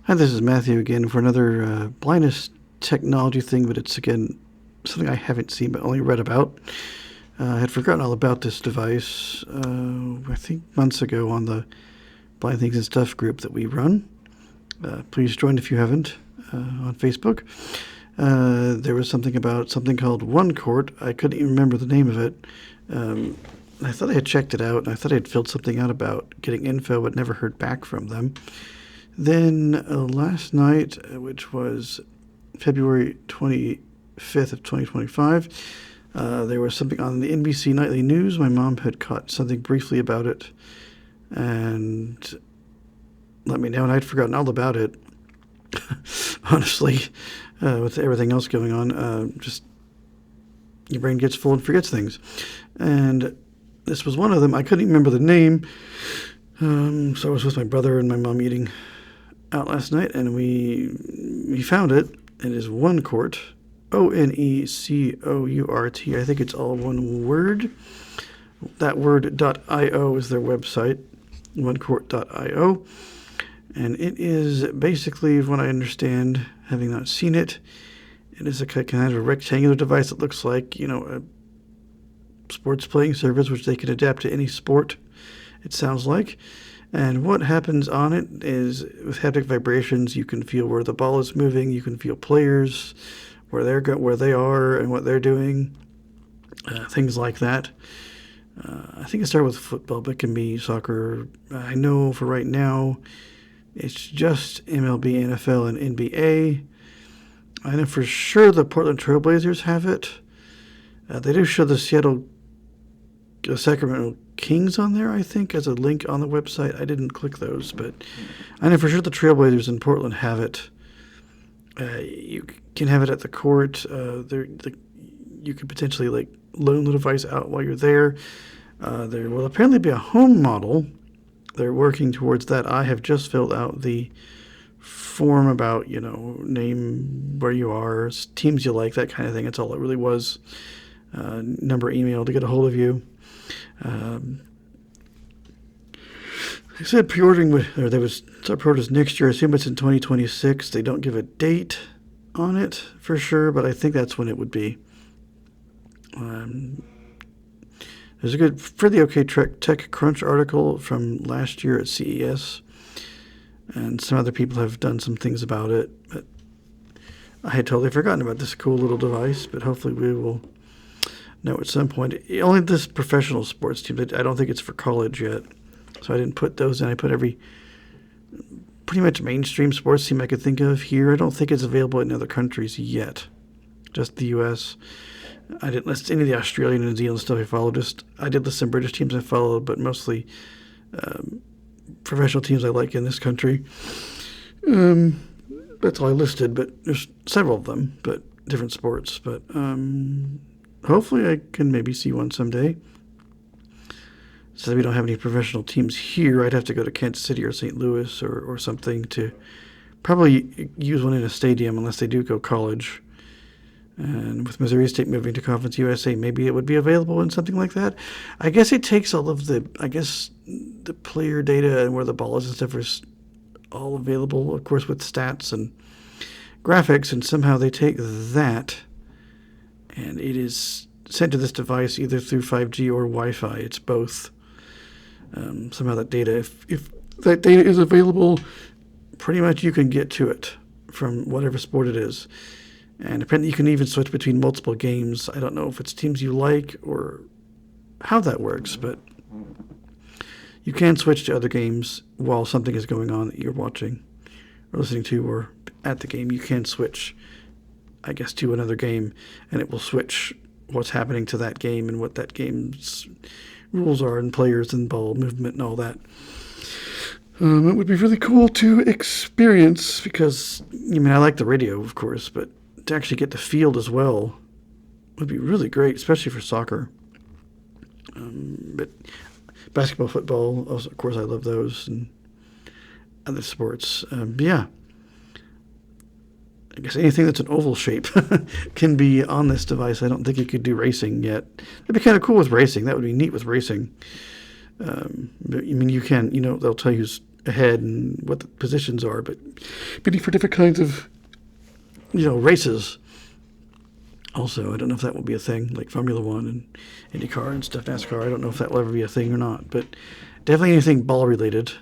Hi, this is Matthew again for another blindness technology thing, but it's again something I haven't seen but only read about. I had forgotten all about this device, I think months ago on the Blind Things and Stuff group that we run. Please join if you haven't on Facebook. There was something about something called OneCourt. I couldn't even remember the name of it. I thought I had checked it out, and I thought I had filled something out about getting info, but never heard back from them. Then last night, which was February 25th of 2025, there was something on the NBC Nightly News. My mom had caught something briefly about it and let me know, and I'd forgotten all about it, honestly, with everything else going on. Just your brain gets full and forgets things. And this was one of them. I couldn't even remember the name. So I was with my brother and my mom eating out last night, and we found it. It is OneCourt, OneCourt. I think it's all one word. That word .io is their website, OneCourt.io, and it is basically, from what I understand, having not seen it, it is a kind of a rectangular device that looks like, a sports playing surface, which they can adapt to any sport, it sounds like. And what happens on it is, with haptic vibrations, you can feel where the ball is moving. You can feel players, where they are, and what they're doing, things like that. I think it started with football, but it can be soccer. I know for right now, it's just MLB, NFL, and NBA. I know for sure the Portland Trailblazers have it. They do show the Sacramento Kings on there, I think, as a link on the website. I didn't click those, but I know for sure the Trailblazers in Portland have it. You can have it at the court. You could potentially loan the device out while you're there. There will apparently be a home model. They're working towards that. I have just filled out the form about, name, where you are, teams you like, that kind of thing. That's all it really was. Number, email to get a hold of you. They said pre-ordering they would start pre-orders next year. I assume it's in 2026. They don't give a date on it for sure, but I think that's when it would be. There's a good Fairly OK Tech Crunch article from last year at CES, and some other people have done some things about it, but I had totally forgotten about this cool little device, but hopefully we will know at some point. Only this professional sports team. I don't think it's for college yet, so I didn't put those in. I put every pretty much mainstream sports team I could think of here. I don't think it's available in other countries yet, just the U.S. I didn't list any of the Australian and New Zealand stuff I followed. I did list some British teams I followed, but mostly professional teams I like in this country. That's all I listed, but there's several of them, but different sports. But hopefully I can maybe see one someday. Since we don't have any professional teams here, I'd have to go to Kansas City or St. Louis or something to probably use one in a stadium, unless they do go college. And with Missouri State moving to Conference USA, maybe it would be available in something like that. I guess it takes all of the player data and where the ball is and stuff is all available, of course, with stats and graphics, and somehow they take that and it is sent to this device either through 5G or Wi-Fi. It's both. Somehow that data, if that data is available, pretty much you can get to it from whatever sport it is. And apparently you can even switch between multiple games. I don't know if it's teams you like or how that works, but you can switch to other games while something is going on that you're watching or listening to or at the game. You can switch, I guess, to another game, and it will switch what's happening to that game and what that game's rules are and players and ball movement and all that. It would be really cool to experience because, I like the radio, of course, but to actually get the field as well would be really great, especially for soccer. But basketball, football, also, of course, I love those and other sports. Yeah. I guess anything that's an oval shape can be on this device. I don't think it could do racing yet. It'd be kind of cool with racing. That would be neat with racing. But you can, they'll tell you ahead and what the positions are, but bidding for different kinds of, races. Also, I don't know if that will be a thing, like Formula One and IndyCar and stuff, NASCAR. I don't know if that will ever be a thing or not, but definitely anything ball related.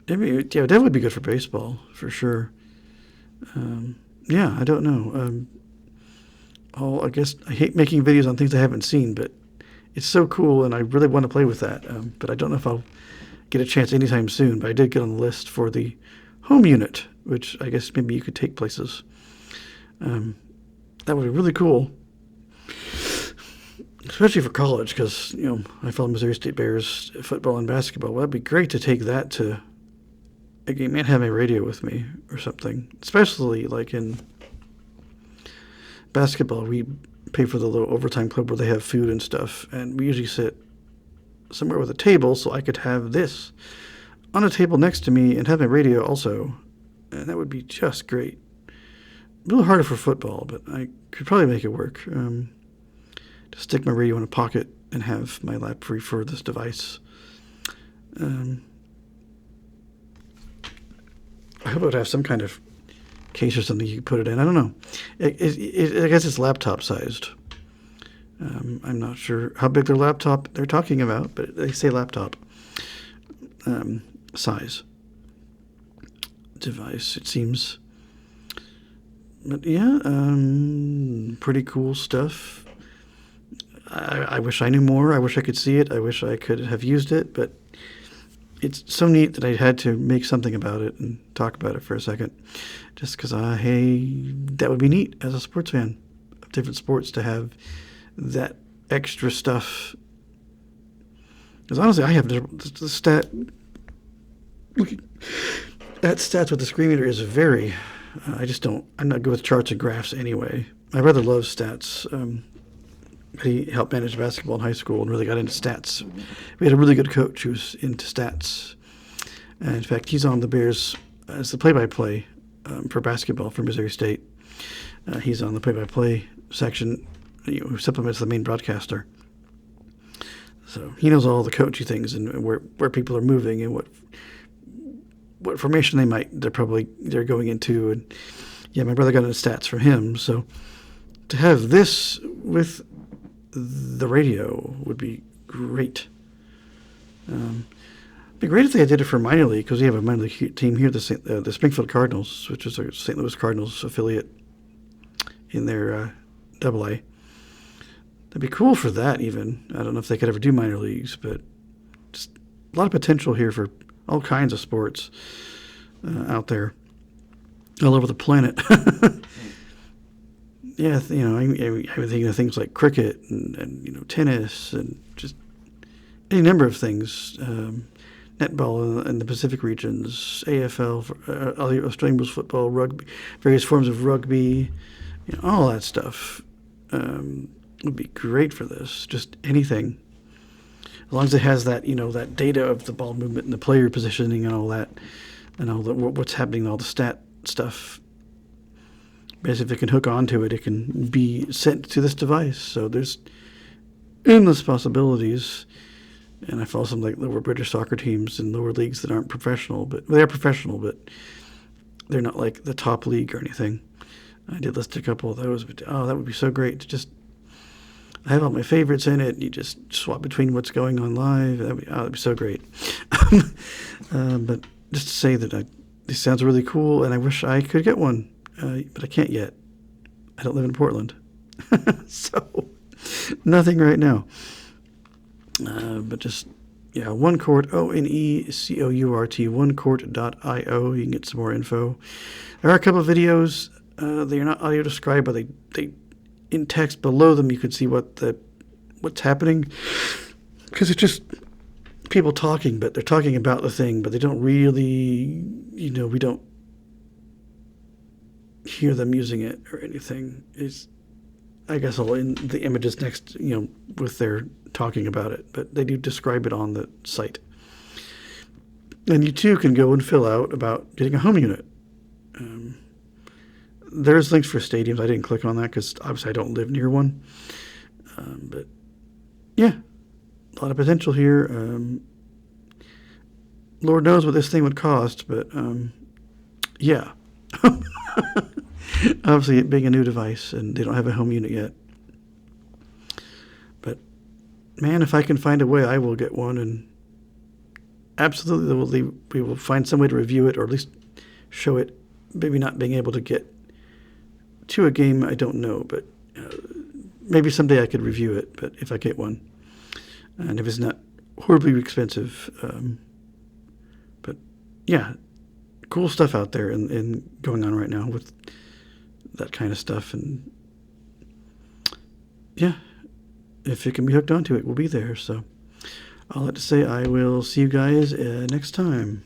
That would be good for baseball for sure. I don't know. I guess I hate making videos on things I haven't seen, but it's so cool, and I really want to play with that. But I don't know if I'll get a chance anytime soon. But I did get on the list for the home unit, which I guess maybe you could take places. That would be really cool, especially for college, because I follow Missouri State Bears football and basketball. Well, that'd be great to take that to a game and have my radio with me or something. Especially like in basketball, we pay for the little overtime club where they have food and stuff, and we usually sit somewhere with a table, so I could have this on a table next to me and have my radio also, and that would be just great. A little harder for football, but I could probably make it work. Just stick my radio in a pocket and have my lap free for this device. I hope it would have some kind of case or something you could put it in. I don't know. I guess it's laptop sized. I'm not sure how big their laptop they're talking about, but they say laptop size device, it seems. But yeah, pretty cool stuff. I wish I knew more. I wish I could see it. I wish I could have used it, but it's so neat that I had to make something about it and talk about it for a second, just because, that would be neat as a sports fan of different sports to have that extra stuff. Because honestly, I have the stat. That stats with the screen reader is very. I'm not good with charts and graphs anyway. My brother loves stats. He helped manage basketball in high school and really got into stats. We had a really good coach who was into stats. And in fact, he's on the Bears as the play-by-play for basketball for Missouri State. He's on the play-by-play section, who supplements the main broadcaster. So he knows all the coachy things and where people are moving and what formation they're going into. And yeah, my brother got into stats from him. So to have this with the radio would be great. It'd be great if they did it for minor league, because we have a minor league team here, the Springfield Cardinals, which is a St. Louis Cardinals affiliate in their AA. That'd be cool for that even. I don't know if they could ever do minor leagues, but just a lot of potential here for all kinds of sports out there, all over the planet. Yeah, I've been thinking of things like cricket and tennis and just any number of things. Netball in the Pacific regions, AFL, Australian rules football, rugby, various forms of rugby, all that stuff would be great for this. Just anything, as long as it has that that data of the ball movement and the player positioning and all that, what's happening, all the stat stuff. Basically, if it can hook onto it, it can be sent to this device. So there's endless possibilities. And I follow some like lower British soccer teams in lower leagues that aren't professional, but they're professional, but they're not like the top league or anything. I did list a couple of those, but that would be so great to just have all my favorites in it. You just swap between what's going on live. That'd be so great. But just to say that this sounds really cool, and I wish I could get one. But I can't yet. I don't live in Portland. So, nothing right now. But just, OneCourt, OneCourt, OneCourt.io. You can get some more info. There are a couple of videos. They are not audio described, but they in text below them you can see what's happening. Because it's just people talking, but they're talking about the thing, but they don't really, we don't hear them using it or anything. I guess I'll in the images next, with their talking about it, but they do describe it on the site. And you too can go and fill out about getting a home unit. There's links for stadiums. I didn't click on that because obviously I don't live near one. But yeah, a lot of potential here. Lord knows what this thing would cost, but yeah. Obviously, it being a new device, and they don't have a home unit yet. But man, if I can find a way, I will get one, and absolutely we will find some way to review it, or at least show it. Maybe not being able to get to a game, I don't know, but maybe someday I could review it. But if I get one, and if it's not horribly expensive, but yeah, cool stuff out there and going on right now with that kind of stuff. And yeah, if it can be hooked onto it, we'll be there. So I'll have to say I will see you guys next time.